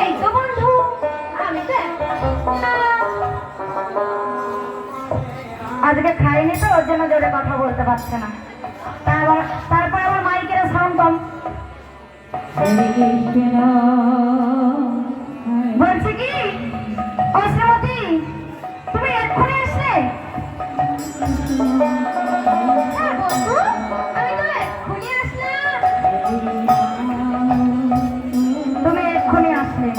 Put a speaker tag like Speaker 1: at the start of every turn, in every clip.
Speaker 1: এই তো বন্ধু, আমি তো আজকে খাইনি তো, ওর জন্য জোরে কথা বলতে পারছে না। তারপর আমার মাইকের সাউন্ড কম। বলছি কি ও শ্রীমতী, তুমি এক্ষুনি আসলে? হ্যাঁ বন্ধু, আমি তো এক্ষুনি আসলাম। তুমি এক্ষুনি আসলে?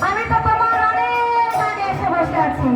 Speaker 1: আমি তো তোমার অনেক আগে এসে বসে আছি।